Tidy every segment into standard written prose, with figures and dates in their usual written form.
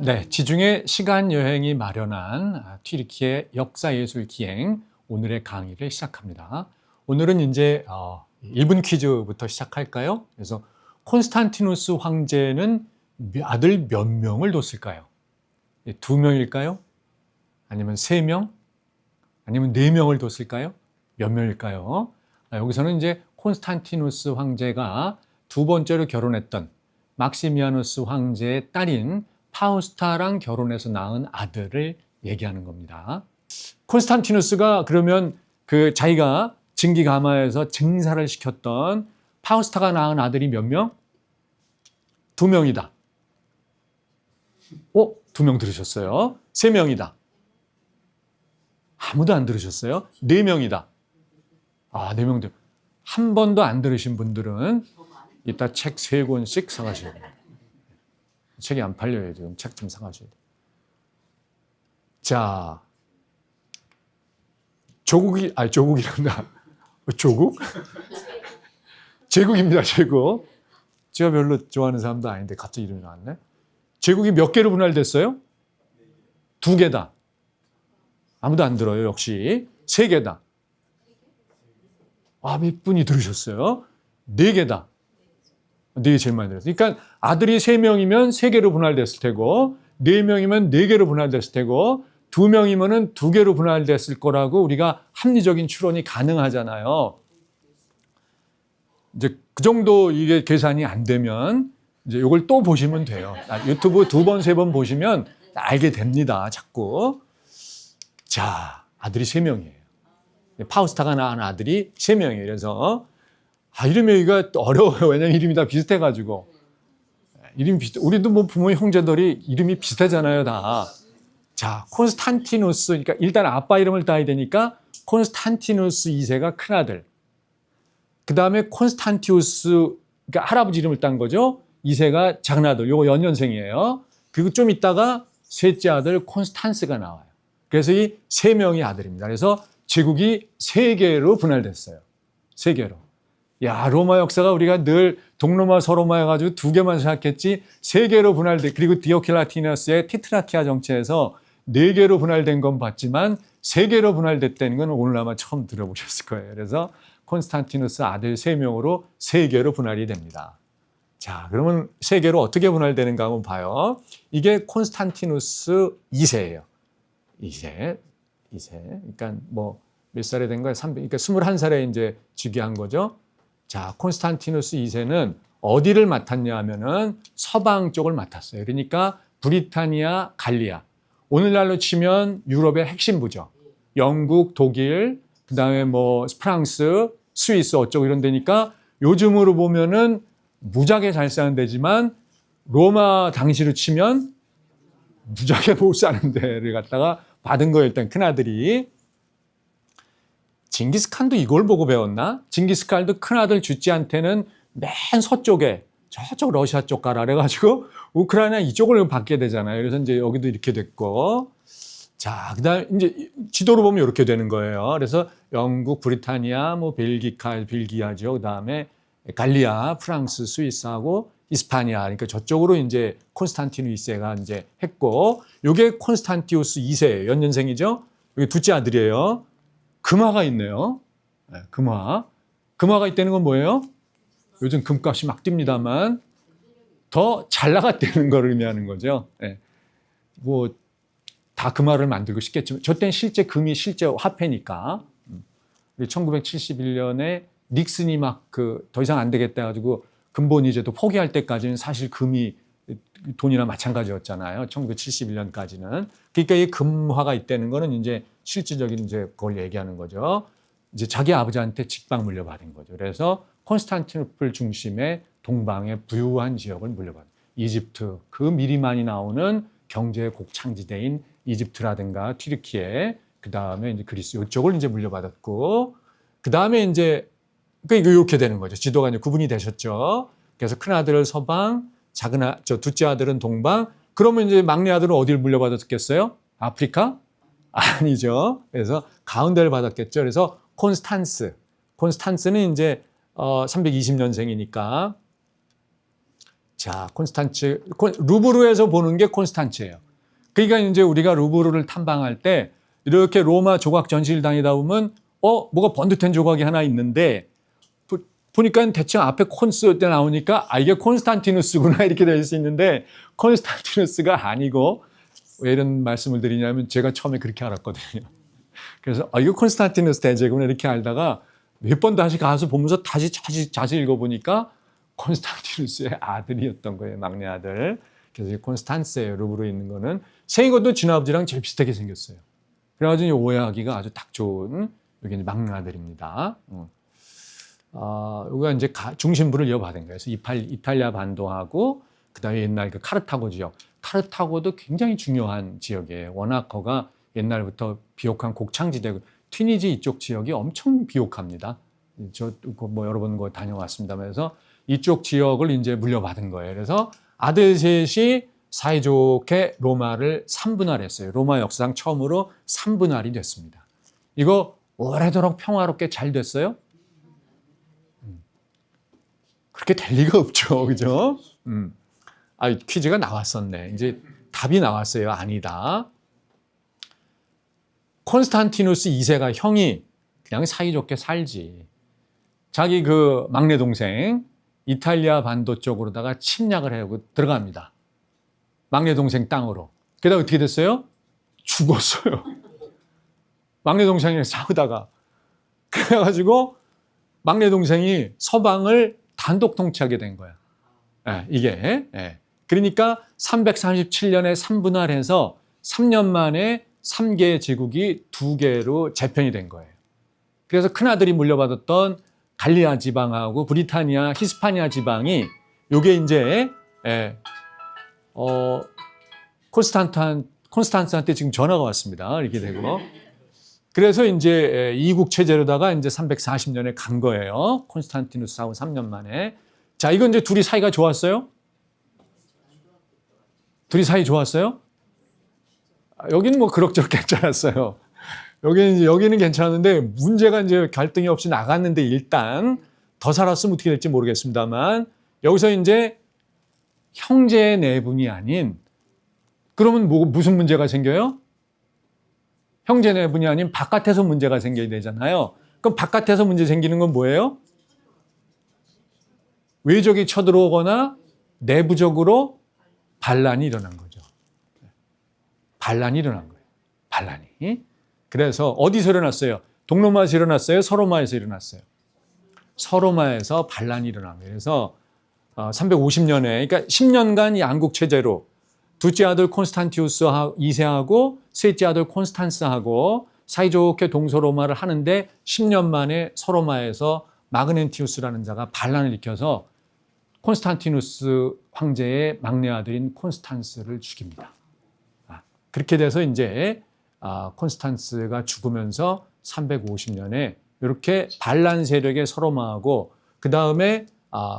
네, 지중해 시간여행이 마련한 튀르키예 역사예술 기행 오늘의 강의를 시작합니다. 오늘은 이제 1분 퀴즈부터 시작할까요? 그래서 콘스탄티누스 황제는 아들 몇 명을 뒀을까요? 2명일까요? 아니면 3명? 아니면 4명을 뒀을까요? 몇 명일까요? 여기서는 이제 콘스탄티누스 황제가 두 번째로 결혼했던 막시미아누스 황제의 딸인 파우스타랑 결혼해서 낳은 아들을 얘기하는 겁니다. 콘스탄티누스가 그러면 그 자기가 증기가마에서 증사를 시켰던 파우스타가 낳은 아들이 몇 명? 2명이다. 2명 들으셨어요? 3명이다. 아무도 안 들으셨어요? 4명이다. 4명들. 한 번도 안 들으신 분들은 이따 책 3권씩 사가셔야 됩니다. 책이 안 팔려요. 지금 책 좀 사가셔야 돼요. 자, 조국이란다. 조국? 제국입니다, 제국. 제가 별로 좋아하는 사람도 아닌데 갑자기 이름이 나왔네. 제국이 몇 개로 분할됐어요? 2개다. 아무도 안 들어요, 역시. 3개다. 몇 분이 들으셨어요? 4개다. 4개 제일 많이 들었어요. 그러니까 아들이 3명이면 3개로 분할됐을 테고 4명이면 4개로 분할됐을 테고 2명이면 2개로 분할됐을 거라고 우리가 합리적인 추론이 가능하잖아요. 이제 그 정도 이게 계산이 안 되면 이제 이걸 또 보시면 돼요. 유튜브 2번, 3번 보시면 알게 됩니다. 자꾸. 자, 아들이 3명이에요. 파우스타가 낳은 아들이 3명이에요. 그래서 이름이 여기가 어려워요. 왜냐면 이름이 다 비슷해가지고. 이름이 우리도 뭐 부모 형제들이 이름이 비슷하잖아요, 다. 자, 콘스탄티누스. 그러니까 일단 아빠 이름을 따야 되니까 콘스탄티누스 2세가 큰아들. 그 다음에 콘스탄티우스, 그러니까 할아버지 이름을 딴 거죠. 2세가 작은아들. 요거 연년생이에요. 그리고 좀 있다가 셋째 아들 콘스탄스가 나와요. 그래서 이 3명이 아들입니다. 그래서 제국이 3개로 분할됐어요. 3개로. 야, 로마 역사가 우리가 늘 동로마 서로마여가지고 2개만 생각했지 3개로 분할돼. 그리고 디오킬라티너스의 티트라키아 정치에서 4개로 분할된 건 봤지만 3개로 분할됐다는 건 오늘 아마 처음 들어보셨을 거예요. 그래서 콘스탄티누스 아들 3명으로 3개로 분할이 됩니다. 자, 그러면 3개로 어떻게 분할되는가 한번 봐요. 이게 콘스탄티누스 2세예요. 2세. 그러니까 뭐 몇 살에 된 거예요? 그러니까 21살에 이제 즉위한 거죠. 자, 콘스탄티누스 2세는 어디를 맡았냐 하면은 서방 쪽을 맡았어요. 그러니까 브리타니아, 갈리아. 오늘날로 치면 유럽의 핵심부죠. 영국, 독일, 그다음에 뭐 프랑스, 스위스 어쩌고 이런 데니까 요즘으로 보면은 무지하게 잘 사는 데지만 로마 당시로 치면 무지하게 못 사는 데를 갖다가 받은 거예요. 일단 큰아들이. 징기스칸도 이걸 보고 배웠나? 징기스칸도 큰아들 주찌한테는 맨 서쪽에 저쪽 러시아 쪽 가라 그래가지고 우크라이나 이쪽을 받게 되잖아요. 그래서 이제 여기도 이렇게 됐고. 자, 그다음 이제 지도로 보면 이렇게 되는 거예요. 그래서 영국, 브리타니아, 뭐 벨기아죠. 그다음에 갈리아, 프랑스, 스위스하고 이스파니아. 그러니까 저쪽으로 이제 콘스탄티누 2세가 이제 했고, 요게 콘스탄티우스 2세 연년생이죠. 여기 둘째 아들이에요. 금화가 있네요. 금화가 있다는 건 뭐예요? 요즘 금값이 막 뜁니다만 더 잘 나갔다는 걸 의미하는 거죠. 뭐 다 금화를 만들고 싶겠지만 저 때는 실제 금이 실제 화폐니까. 1971년에 닉슨이 막 더 이상 안 되겠다 해가지고 근본이제도 포기할 때까지는 사실 금이 돈이나 마찬가지였잖아요. 1971년까지는. 그러니까 이 금화가 있다는 거는 이제 실질적인 이제 그걸 얘기하는 거죠. 이제 자기 아버지한테 직방 물려받은 거죠. 그래서 콘스탄티노플 중심의 동방의 부유한 지역을 물려받은 이집트, 그 미리 많이 나오는 경제 곡창지대인 이집트라든가 튀르키예, 그 다음에 이제 그리스 이쪽을 이제 물려받았고, 그 다음에 이제 그러니까 이렇게 되는 거죠. 지도가 이제 구분이 되셨죠. 그래서 큰 아들을 서방, 둘째 아들은 동방. 그러면 이제 막내 아들은 어디를 물려받았겠어요? 아프리카? 아니죠. 그래서 가운데를 받았겠죠. 그래서 콘스탄스는 이제 320년생이니까 자, 루브르에서 보는 게 콘스탄츠예요. 그러니까 이제 우리가 루브르를 탐방할 때 이렇게 로마 조각 전시를 다니다 보면 뭐가 번듯한 조각이 하나 있는데 보니까 대충 앞에 콘스 때 나오니까 이게 콘스탄티누스구나 이렇게 될 수 있는데 콘스탄티누스가 아니고 왜 이런 말씀을 드리냐면 제가 처음에 그렇게 알았거든요. 그래서 이거 콘스탄티누스 대제구나 이렇게 알다가 몇 번 다시 가서 보면서 다시 자세히 읽어보니까 콘스탄티누스의 아들이었던 거예요. 막내 아들. 그래서 콘스탄스예요. 루브르에 있는 거는. 생긴 것도 진아버지랑 제일 비슷하게 생겼어요. 그래가지고 오해하기가 아주 딱 좋은 여기 이제 막내 아들입니다. 여기가 이제 중심부를 이어받은 거예요. 그래서 이탈리아 반도하고 그다음에 옛날 그 카르타고 지역. 카르타고도 굉장히 중요한 지역이에요. 워낙 거가 옛날부터 비옥한 곡창지대고 튀니지 이쪽 지역이 엄청 비옥합니다. 저 여러 번 다녀왔습니다. 그래서 이쪽 지역을 이제 물려받은 거예요. 그래서 아들 셋이 사이좋게 로마를 3분할했어요. 로마 역사상 처음으로 3분할이 됐습니다. 이거 오래도록 평화롭게 잘 됐어요? 그렇게 될 리가 없죠. 그죠? 퀴즈가 나왔었네. 이제 답이 나왔어요. 아니다. 콘스탄티누스 2세가 형이 그냥 사이좋게 살지. 자기 그 막내 동생 이탈리아 반도 쪽으로다가 침략을 하고 들어갑니다. 막내 동생 땅으로. 게다가 어떻게 됐어요? 죽었어요. 막내 동생이랑 싸우다가. 그래가지고 막내 동생이 서방을 단독 통치하게 된 거야. 이게. 그러니까 337년에 3분할해서 3년 만에 3개의 제국이 2개로 재편이 된 거예요. 그래서 큰아들이 물려받았던 갈리아 지방하고 브리타니아, 히스파니아 지방이 요게 이제 콘스탄스한테 지금 전화가 왔습니다. 이렇게 되고. 그래서 이제 이국 체제로다가 이제 340년에 간 거예요. 콘스탄티누스하고 3년 만에. 자, 이건 이제 둘이 사이가 좋았어요? 둘이 사이 좋았어요? 여기는 뭐 그럭저럭 괜찮았어요. 여기는 괜찮았는데 문제가 이제 갈등이 없이 나갔는데 일단 더 살았으면 어떻게 될지 모르겠습니다만 여기서 이제 형제 내분이 아닌 그러면 무슨 문제가 생겨요? 형제 내분이 아닌 바깥에서 문제가 생겨야 되잖아요. 그럼 바깥에서 문제 생기는 건 뭐예요? 외적이 쳐들어오거나 내부적으로 반란이 일어난 거죠. 반란이 일어난 거예요. 반란이. 그래서 어디서 일어났어요? 동로마에서 일어났어요? 서로마에서 일어났어요? 서로마에서 반란이 일어난 거예요. 그래서 350년에 그러니까 10년간 양국 체제로 둘째 아들 콘스탄티우스 2세하고 셋째 아들 콘스탄스하고 사이좋게 동서로마를 하는데 10년 만에 서로마에서 마그넨티우스라는 자가 반란을 일으켜서 콘스탄티누스 황제의 막내 아들인 콘스탄스를 죽입니다. 그렇게 돼서 이제 콘스탄스가 죽으면서 350년에 이렇게 반란 세력의 서로마하고 그 다음에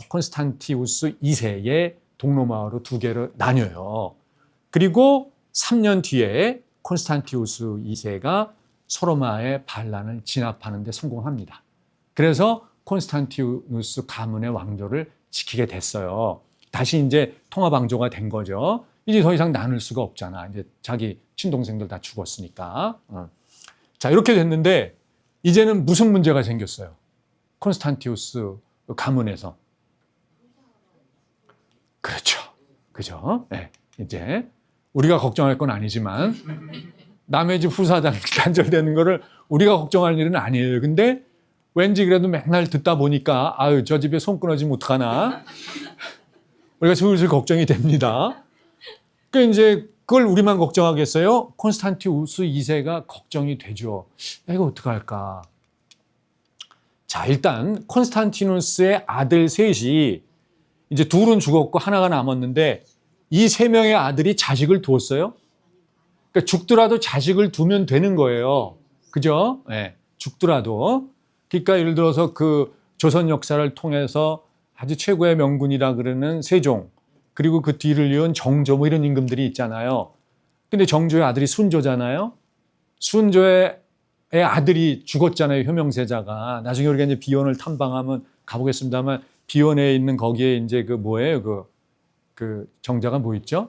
콘스탄티우스 2세의 동로마로 2개로 나뉘어요. 그리고 3년 뒤에 콘스탄티우스 2세가 서로마의 반란을 진압하는 데 성공합니다. 그래서 콘스탄티누스 가문의 왕조를 지키게 됐어요. 다시 이제 통합왕조가 된 거죠. 이제 더 이상 나눌 수가 없잖아. 이제 자기 친동생들 다 죽었으니까. 자, 이렇게 됐는데 이제는 무슨 문제가 생겼어요? 콘스탄티우스 가문에서. 그렇죠. 그죠? 네. 이제 우리가 걱정할 건 아니지만 남의 집 후사장 단절되는 거를 우리가 걱정할 일은 아니에요. 근데 왠지 그래도 맨날 듣다 보니까 저 집에 손 끊어지면 어떡하나? 우리가 슬슬 걱정이 됩니다. 그러니까 이제 그걸 우리만 걱정하겠어요? 콘스탄티우스 2세가 걱정이 되죠. 이거 어떡할까? 자, 일단 콘스탄티누스의 아들 셋이 이제 둘은 죽었고 하나가 남았는데 이 3명의 아들이 자식을 두었어요. 그러니까 죽더라도 자식을 두면 되는 거예요. 그죠? 네, 죽더라도. 그러니까 예를 들어서 그 조선 역사를 통해서 아주 최고의 명군이라 그러는 세종, 그리고 그 뒤를 이은 정조 뭐 이런 임금들이 있잖아요. 근데 정조의 아들이 순조잖아요. 순조의 아들이 죽었잖아요. 효명세자가. 나중에 우리가 이제 비원을 탐방하면 가보겠습니다만 비원에 있는 거기에 이제 그 뭐예요? 그 정자가 뭐 있죠?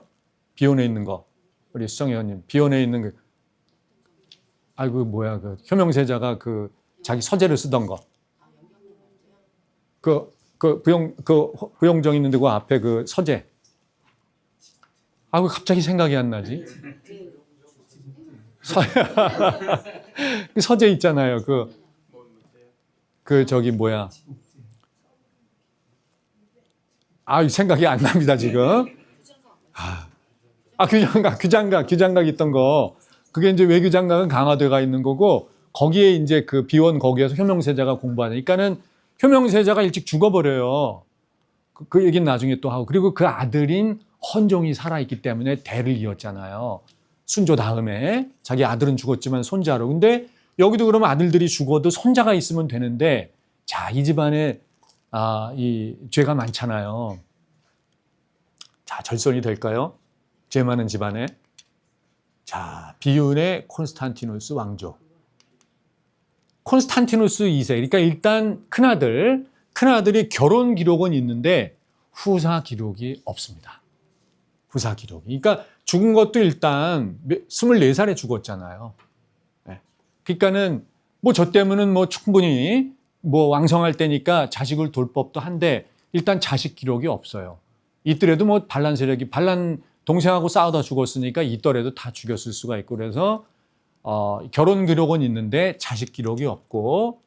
비혼에 있는 거. 우리 수정 회원님, 비혼에 있는 그, 아이고, 뭐야, 그 효명세자가 그 자기 서재를 쓰던 거. 부영정 있는데 그 앞에 그 서재. 아, 왜 갑자기 생각이 안 나지? 그 서재 있잖아요. 저기 뭐야. 아, 생각이 안 납니다, 지금. 규장각 있던 거. 그게 이제 외교장각은 강화돼가 있는 거고, 거기에 이제 그 비원 거기에서 효명세자가 공부하니까는 효명세자가 일찍 죽어버려요. 그 얘기는 나중에 또 하고. 그리고 그 아들인 헌종이 살아있기 때문에 대를 이었잖아요. 순조 다음에. 자기 아들은 죽었지만 손자로. 근데 여기도 그러면 아들들이 죽어도 손자가 있으면 되는데, 자, 이 집안에, 이 죄가 많잖아요. 자, 절선이 될까요? 죄 많은 집안에. 자, 비윤의 콘스탄티누스 왕조. 콘스탄티누스 2세. 그러니까 일단 큰아들이 결혼 기록은 있는데 후사 기록이 없습니다. 후사 기록이. 그러니까 죽은 것도 일단 24살에 죽었잖아요. 네. 그러니까는 뭐 저 때문은 뭐 충분히 뭐 왕성할 때니까 자식을 돌 법도 한데 일단 자식 기록이 없어요. 있더라도 뭐 반란 세력이 동생하고 싸우다 죽었으니까 있더라도 다 죽였을 수가 있고 그래서 결혼 기록은 있는데 자식 기록이 없고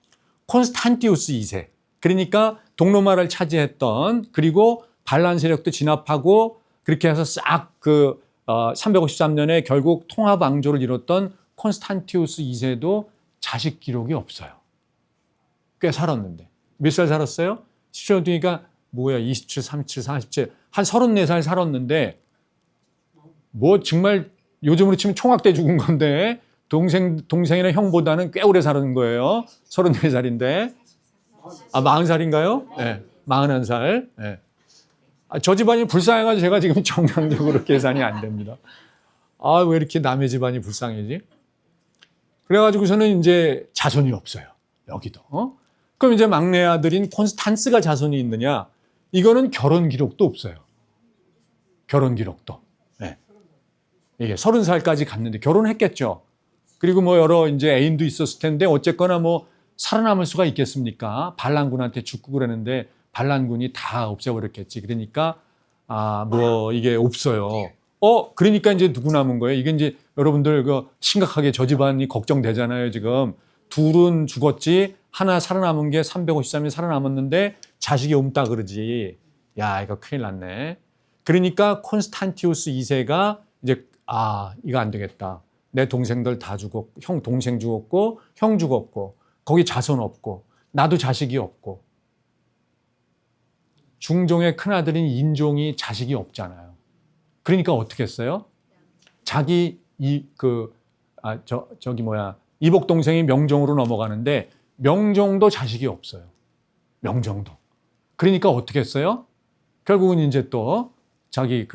콘스탄티우스 2세 그러니까 동로마를 차지했던 그리고 반란 세력도 진압하고 그렇게 해서 싹 353년에 결국 통합 왕조를 이뤘던 콘스탄티우스 2세도 자식 기록이 없어요. 꽤 살았는데 몇 살 살았어요? 10년 뒤니까 뭐야 27, 37, 47 한 34살 살았는데 뭐 정말 요즘으로 치면 총학대 죽은 건데 동생이나 형보다는 꽤 오래 사는 거예요. 34살인데. 40살인가요? 네. 41살. 네. 저 집안이 불쌍해가지고 제가 지금 정상적으로 계산이 안 됩니다. 왜 이렇게 남의 집안이 불쌍해지? 그래가지고서는 이제 자손이 없어요. 여기도. 그럼 이제 막내 아들인 콘스탄스가 자손이 있느냐? 이거는 결혼 기록도 없어요. 결혼 기록도. 네. 이게 30살까지 갔는데 결혼했겠죠. 그리고 뭐 여러 이제 애인도 있었을 텐데 어쨌거나 뭐 살아남을 수가 있겠습니까? 반란군한테 죽고 그러는데 반란군이 다 없애버렸겠지. 그러니까 뭐 이게 없어요. 그러니까 이제 누구 남은 거예요? 이게 이제 여러분들 심각하게 저 집안이 걱정되잖아요. 지금 둘은 죽었지 하나 살아남은 게 353이 살아남았는데 자식이 없다 그러지. 야 이거 큰일 났네. 그러니까 콘스탄티우스 2세가 이제 이거 안 되겠다. 내 동생들 다 죽었고 동생 죽었고 형 죽었고 거기 자손 없고 나도 자식이 없고 중종의 큰아들인 인종이 자식이 없잖아요. 그러니까 어떻게 했어요? 자기 이복 동생이 명종으로 넘어가는데 명종도 자식이 없어요. 명종도. 그러니까 어떻게 했어요? 결국은 이제 또 자기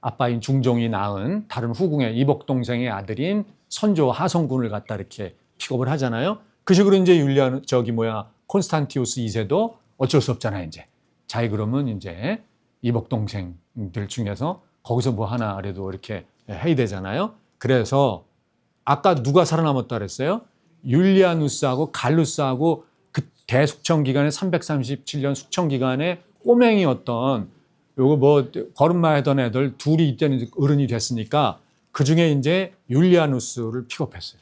아빠인 중종이 낳은 다른 후궁의 이복 동생의 아들인 선조 하성군을 갖다 이렇게 픽업을 하잖아요. 그 식으로 이제 콘스탄티우스 2세도 어쩔 수 없잖아요, 이제. 자기 그러면 이제 이복 동생들 중에서 거기서 뭐 하나 그래도 이렇게 해야 되잖아요. 그래서 아까 누가 살아남았다 그랬어요? 율리아누스하고 갈루스하고 그 대숙청 기간에 337년 숙청 기간에 꼬맹이였던 요거 뭐 걸음마 하던 애들 둘이 이때는 어른이 됐으니까 그 중에 이제 율리아누스를 픽업했어요.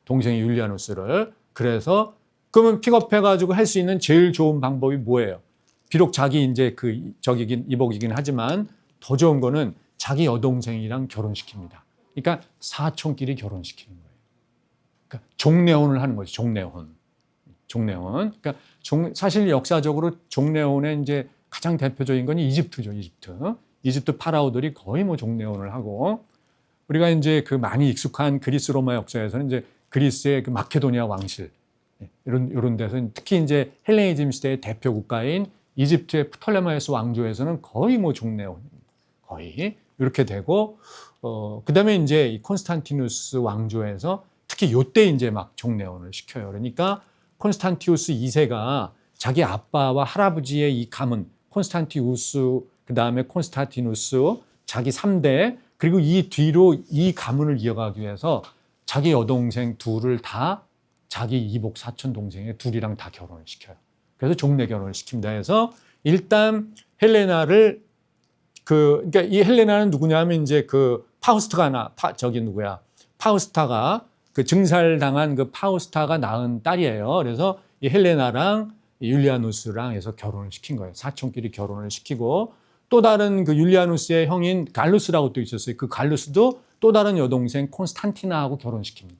동생이 율리아누스를. 그래서 그러면 픽업해가지고 할 수 있는 제일 좋은 방법이 뭐예요? 비록 자기 이제 이복이긴 하지만 더 좋은 거는 자기 여동생이랑 결혼시킵니다. 그러니까 사촌끼리 결혼시키는 거예요. 그러니까 종례혼을 하는 거죠. 종례혼. 그러니까 사실 역사적으로 종례혼의 이제 가장 대표적인 건 이집트죠. 이집트 파라오들이 거의 뭐 종례혼을 하고 우리가 이제 많이 익숙한 그리스 로마 역사에서는 이제 그리스의 마케도니아 왕실 이런 데서 특히 이제 헬레니즘 시대의 대표 국가인 이집트의 프톨레마이오스 왕조에서는 거의 뭐 종례혼 거의 이렇게 되고 그다음에 이제 이 콘스탄티누스 왕조에서 특히 요때 이제 막 종례혼을 시켜요. 그러니까 콘스탄티우스 2세가 자기 아빠와 할아버지의 이 가문 콘스탄티우스 그 다음에 콘스탄티누스, 자기 3대, 그리고 이 뒤로 이 가문을 이어가기 위해서 자기 여동생 둘을 다 자기 이복 사촌 동생의 둘이랑 다 결혼을 시켜요. 그래서 종례 결혼을 시킵니다. 해서 일단 헬레나를 그러니까 이 헬레나는 누구냐면 이제 그 파우스트가 파우스타가 그 증살당한 그 파우스타가 낳은 딸이에요. 그래서 이 헬레나랑 율리아누스랑 해서 결혼을 시킨 거예요. 사촌끼리 결혼을 시키고 또 다른 그 율리아누스의 형인 갈루스라고 또 있었어요. 그 갈루스도 또 다른 여동생 콘스탄티나하고 결혼시킵니다.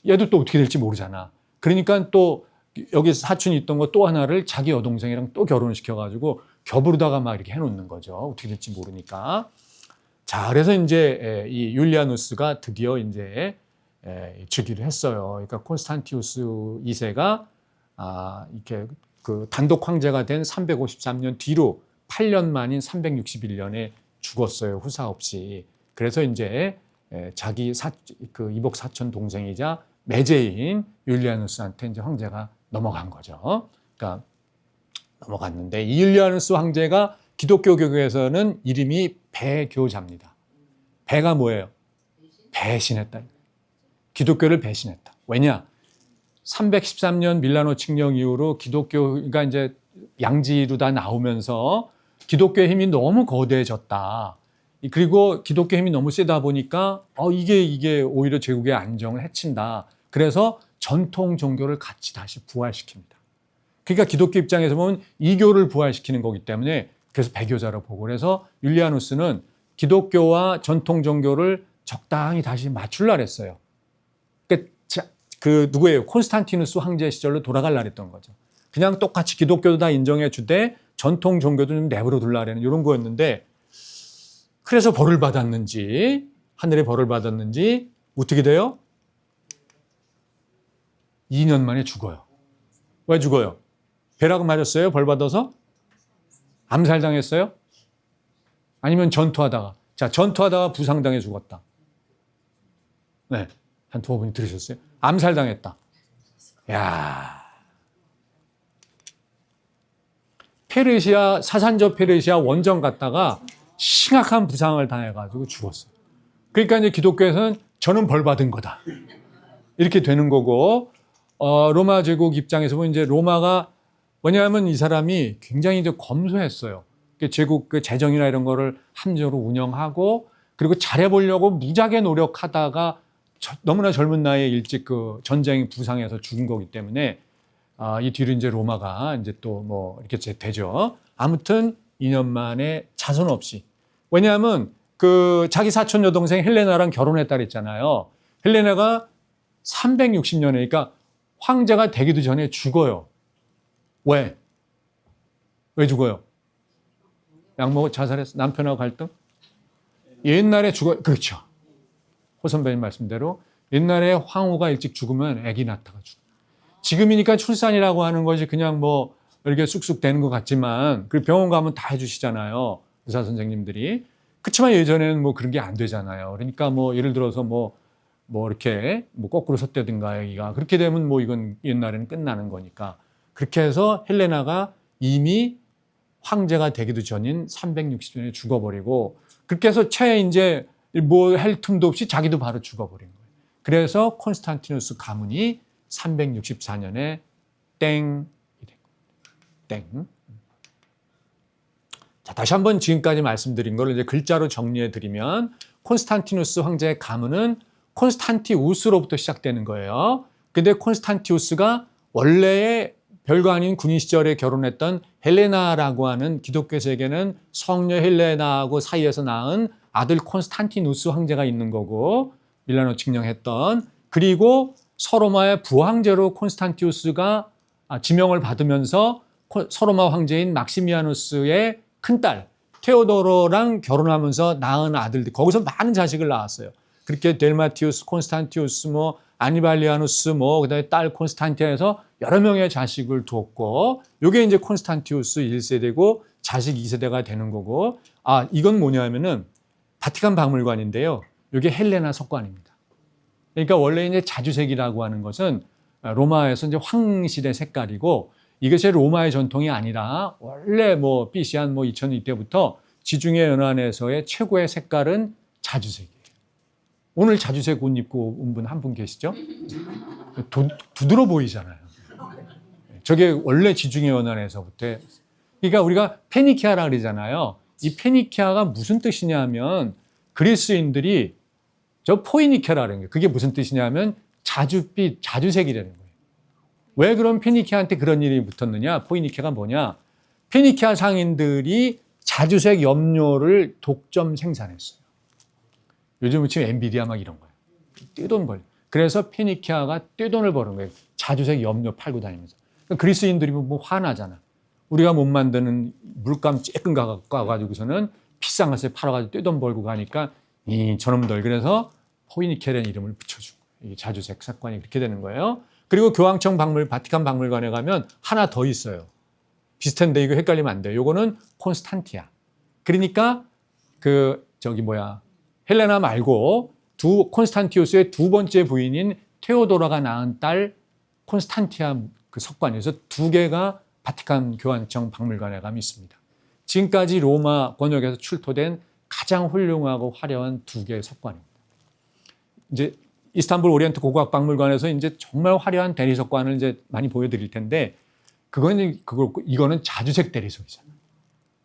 얘도 또 어떻게 될지 모르잖아. 그러니까 또 여기 사촌이 있던 거 또 하나를 자기 여동생이랑 또 결혼을 시켜가지고 겹으로다가 막 이렇게 해놓는 거죠. 어떻게 될지 모르니까. 자, 그래서 이제 이 율리아누스가 드디어 이제 즉위를 했어요. 그러니까 콘스탄티우스 2세가 이렇게 그 단독 황제가 된 353년 뒤로 8년 만인 361년에 죽었어요. 후사 없이. 그래서 이제 자기 그 이복 사촌 동생이자 매제인 율리아누스한테 이제 황제가 넘어간 거죠. 그러니까 넘어갔는데 이 율리아누스 황제가 기독교 교회에서는 이름이 배교자입니다. 배가 뭐예요? 배신했다. 기독교를 배신했다. 왜냐? 313년 밀라노 칙령 이후로 기독교가 이제 양지로 다 나오면서 기독교의 힘이 너무 거대해졌다. 그리고 기독교 힘이 너무 세다 보니까 이게 오히려 제국의 안정을 해친다. 그래서 전통 종교를 같이 다시 부활시킵니다. 그러니까 기독교 입장에서 보면 이교를 부활시키는 거기 때문에 그래서 배교자로 보고 그래서 율리아누스는 기독교와 전통 종교를 적당히 다시 맞추려 했어요. 그 누구예요? 콘스탄티누스 황제 시절로 돌아가려 했던 거죠. 그냥 똑같이 기독교도 다 인정해 주되 전통 종교도 좀 내버려 둘라는 이런 거였는데 그래서 벌을 받았는지 하늘의 벌을 받았는지 어떻게 돼요? 2년 만에 죽어요. 왜 죽어요? 벼락 맞았어요? 벌 받아서? 암살당했어요? 아니면 전투하다가? 자, 전투하다가 부상당해 죽었다. 네, 한 두어 분이 들으셨어요? 암살당했다. 야, 사산저 페르시아 원정 갔다가 심각한 부상을 당해가지고 죽었어요. 그러니까 이제 기독교에서는 저는 벌 받은 거다. 이렇게 되는 거고, 로마 제국 입장에서 보면 이제 로마가 뭐냐면 이 사람이 굉장히 이제 검소했어요. 제국 그 재정이나 이런 거를 합리적으로 운영하고 그리고 잘해보려고 무지하게 노력하다가 너무나 젊은 나이에 일찍 그 전쟁 부상해서 죽은 거기 때문에 이 뒤로 이제 로마가 이제 또 뭐 이렇게 되죠. 아무튼 2년 만에 자손 없이. 왜냐하면 그 자기 사촌 여동생 헬레나랑 결혼했다 그랬잖아요. 헬레나가 360년에 그러니까 황제가 되기도 전에 죽어요. 왜? 왜 죽어요? 약 먹고 자살했어? 남편하고 갈등? 옛날에 죽어요. 그렇죠. 호 선배님 말씀대로 옛날에 황후가 일찍 죽으면 아기 낳다가 죽어요. 지금이니까 출산이라고 하는 것이 그냥 뭐 이렇게 쑥쑥 되는 것 같지만 그 병원 가면 다 해주시잖아요. 의사 선생님들이. 그렇지만 예전에는 뭐 그런 게 안 되잖아요. 그러니까 뭐 예를 들어서 뭐 이렇게 뭐 거꾸로 섰다든가 아기가 그렇게 되면 뭐 이건 옛날에는 끝나는 거니까 그렇게 해서 헬레나가 이미 황제가 되기도 전인 360년에 죽어버리고 그렇게 해서 채 이제 뭐 할 틈도 없이 자기도 바로 죽어버린 거예요. 그래서 콘스탄티누스 가문이 364년에 땡이 된 거예요. 땡. 자, 다시 한번 지금까지 말씀드린 걸 이제 글자로 정리해 드리면 콘스탄티누스 황제의 가문은 콘스탄티우스로부터 시작되는 거예요. 근데 콘스탄티우스가 원래의 별거 아닌 군인 시절에 결혼했던 헬레나라고 하는 기독교세계는 성녀 헬레나하고 사이에서 낳은 아들 콘스탄티누스 황제가 있는 거고 밀라노 칙령했던 그리고 서로마의 부황제로 콘스탄티우스가 지명을 받으면서 서로마 황제인 막시미아누스의 큰딸 테오도로랑 결혼하면서 낳은 아들들 거기서 많은 자식을 낳았어요. 그렇게 델마티우스, 콘스탄티우스, 뭐 아니발리아누스, 뭐 그다음에 딸 콘스탄티아에서 여러 명의 자식을 두었고, 이게 이제 콘스탄티우스 1세대고 자식 2세대가 되는 거고, 이건 뭐냐면은 바티칸 박물관인데요. 이게 헬레나 석관입니다. 그러니까 원래 이제 자주색이라고 하는 것은 로마에서 이제 황실의 색깔이고, 이것이 로마의 전통이 아니라 원래 뭐 BC 한 뭐 2000년 이때부터 지중해 연안에서의 최고의 색깔은 자주색이에요. 오늘 자주색 옷 입고 온 분 한 분 계시죠? 두드러 보이잖아요. 저게 원래 지중해 연안에서부터. 그러니까 우리가 페니키아라 그러잖아요. 이 페니키아가 무슨 뜻이냐 하면 그리스인들이 저 포이니케라는 거예요. 그게 무슨 뜻이냐면 자주빛, 자주색이라는 거예요. 왜 그럼 페니키아한테 그런 일이 붙었느냐? 포이니케가 뭐냐? 페니키아 상인들이 자주색 염료를 독점 생산했어요. 요즘은 지금 엔비디아 막 이런 거예요. 떼돈 벌. 그래서 페니키아가 떼돈을 버는 거예요. 자주색 염료 팔고 다니면서. 그러니까 그리스인들이 뭐 화나잖아. 우리가 못 만드는 물감 쬐끔 가가지고서는 비싼 것을 팔아가지고 떼돈 벌고 가니까 이 저놈들. 그래서 포이니케라는 이름을 붙여준 거예요. 이 자주색 사건이 그렇게 되는 거예요. 그리고 교황청 바티칸 박물관에 가면 하나 더 있어요. 비슷한데 이거 헷갈리면 안 돼요. 요거는 콘스탄티아. 그러니까 헬레나 말고 콘스탄티우스의 두 번째 부인인 테오도라가 낳은 딸 콘스탄티아 그 석관에서 두 개가 바티칸 교황청 박물관에 가면 있습니다. 지금까지 로마 권역에서 출토된 가장 훌륭하고 화려한 두 개의 석관입니다. 이제 이스탄불 오리엔트 고고학 박물관에서 이제 정말 화려한 대리석관을 이제 많이 보여드릴 텐데 이거는 자주색 대리석이잖아요.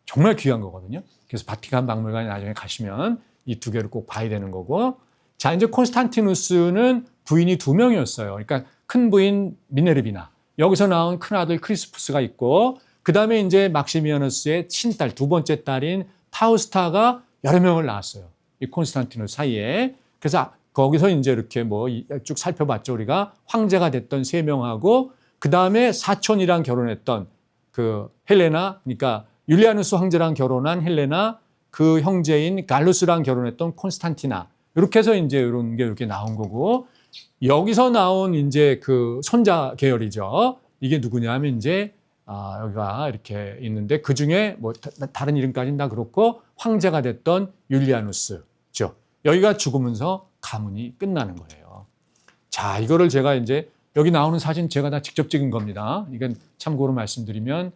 정말 귀한 거거든요. 그래서 바티칸 박물관에 나중에 가시면 이 두 개를 꼭 봐야 되는 거고. 자, 이제 콘스탄티누스는 부인이 두 명이었어요. 그러니까 큰 부인 미네르비나, 여기서 나온 큰 아들 크리스푸스가 있고, 그 다음에 이제 막시미아누스의 친딸, 두 번째 딸인 파우스타가 여러 명을 낳았어요. 이 콘스탄티누스 사이에. 그래서 거기서 이제 이렇게 쭉 살펴봤죠. 우리가 황제가 됐던 세 명하고, 그 다음에 사촌이랑 결혼했던 그 헬레나, 그러니까 율리아누스 황제랑 결혼한 헬레나, 그 형제인 갈루스랑 결혼했던 콘스탄티나. 이렇게 해서 이제 이런 게 이렇게 나온 거고, 여기서 나온 이제 그 손자 계열이죠. 이게 누구냐면 이제 여기가 이렇게 있는데 그 중에 다른 이름까지는 다 그렇고 황제가 됐던 율리아누스죠. 여기가 죽으면서 가문이 끝나는 거예요. 자, 이거를 제가 이제 여기 나오는 사진 제가 다 직접 찍은 겁니다. 이건 참고로 말씀드리면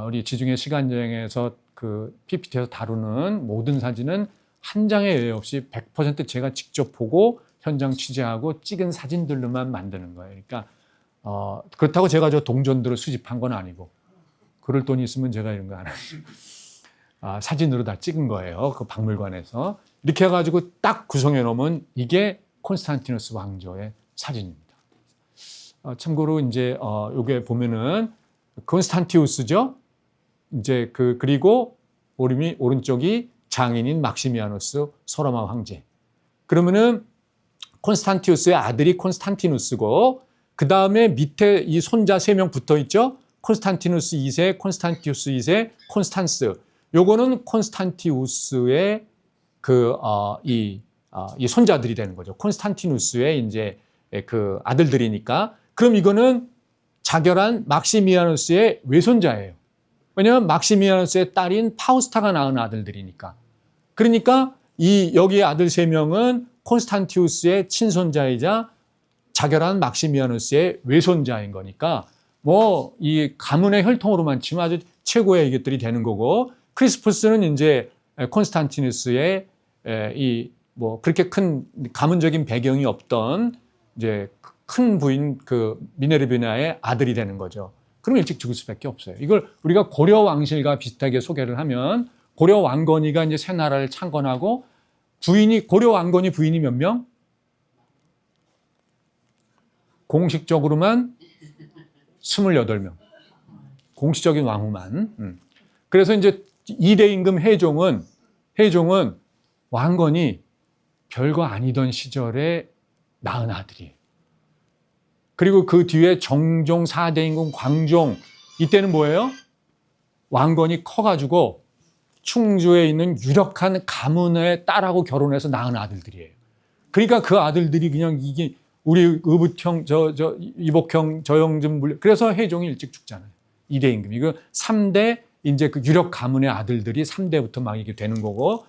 우리 지중해 시간여행에서 그 PPT에서 다루는 모든 사진은 한 장의 예외 없이 100% 제가 직접 보고 현장 취재하고 찍은 사진들로만 만드는 거예요. 그러니까 그렇다고 제가 저 동전들을 수집한 건 아니고 그럴 돈이 있으면 제가 이런 거 안 하죠. 사진으로 다 찍은 거예요. 그 박물관에서. 이렇게 해가지고 딱 구성해 놓으면 이게 콘스탄티누스 왕조의 사진입니다. 참고로 이제 요게 보면은 콘스탄티우스죠. 이제 그리고 오른쪽이 장인인 막시미아누스 소로마 황제. 그러면은 콘스탄티우스의 아들이 콘스탄티누스고, 그 다음에 밑에 이 손자 3명 붙어 있죠. 콘스탄티누스 2세, 콘스탄티우스 2세, 콘스탄스. 요거는 콘스탄티우스의 이 손자들이 되는 거죠. 콘스탄티누스의 이제 그 아들들이니까. 그럼 이거는 자결한 막시미아누스의 외손자예요. 왜냐하면 막시미아누스의 딸인 파우스타가 낳은 아들들이니까. 그러니까 여기의 아들 3명은 콘스탄티우스의 친손자이자 자결한 막시미아누스의 외손자인 거니까 이 가문의 혈통으로만 치면 아주 최고의 이것들이 되는 거고, 크리스푸스는 이제 콘스탄티누스의 그렇게 큰 가문적인 배경이 없던 이제 큰 부인 그 미네르비나의 아들이 되는 거죠. 그럼 일찍 죽을 수밖에 없어요. 이걸 우리가 고려 왕실과 비슷하게 소개를 하면 고려 왕건이가 이제 새 나라를 창건하고 고려 왕건이 부인이 몇 명? 공식적으로만 28명. 공식적인 왕후만. 그래서 이제 2대 임금 해종은 왕건이 별거 아니던 시절에 낳은 아들이에요. 그리고 그 뒤에 정종, 4대 임금 광종, 이때는 뭐예요? 왕건이 커가지고 충주에 있는 유력한 가문의 딸하고 결혼해서 낳은 아들들이에요. 그러니까 그 아들들이 그냥 이게 우리 의붓형, 이복형, 저형좀 물려. 그래서 해종이 일찍 죽잖아요. 2대 임금. 이거 3대 이제 그 유력 가문의 아들들이 3대부터 막 이게 되는 거고,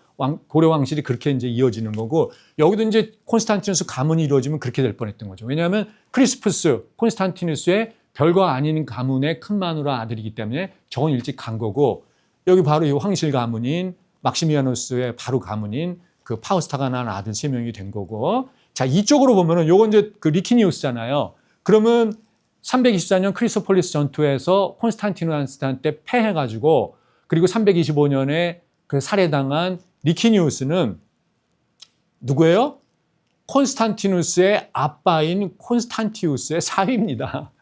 고려 왕실이 그렇게 이제 이어지는 거고, 여기도 이제 콘스탄티누스 가문이 이루어지면 그렇게 될 뻔했던 거죠. 왜냐하면 크리스푸스, 콘스탄티누스의 별거 아닌 가문의 큰 마누라 아들이기 때문에 저건 일찍 간 거고, 여기 바로 이 황실 가문인 막시미아누스의 바로 가문인 그 파우스타가 낳은 아들 3명이 된 거고, 자, 이쪽으로 보면은 요건 이제 그 리키니우스잖아요. 그러면 324년 크리스토폴리스 전투에서 콘스탄티누스한테 패해가지고, 그리고 325년에 그 살해당한 리키니우스는 누구예요? 콘스탄티누스의 아빠인 콘스탄티우스의 사위입니다.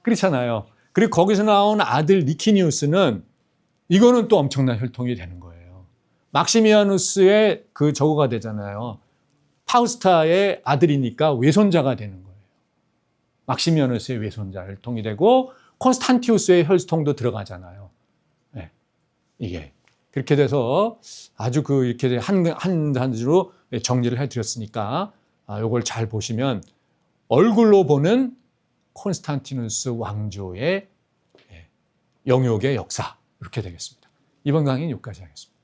그렇잖아요. 그리고 거기서 나온 아들 리키니우스는 이거는 또 엄청난 혈통이 되는 거예요. 막시미아누스의 그 저거가 되잖아요. 파우스타의 아들이니까 외손자가 되는 거예요. 막시미아누스의 외손자 혈통이 되고 콘스탄티우스의 혈통도 들어가잖아요. 네. 이게 그렇게 돼서 아주 그 이렇게 한 단지로 정리를 해드렸으니까 이걸 잘 보시면 얼굴로 보는 콘스탄티누스 왕조의 영욕의 역사 이렇게 되겠습니다. 이번 강의는 여기까지 하겠습니다.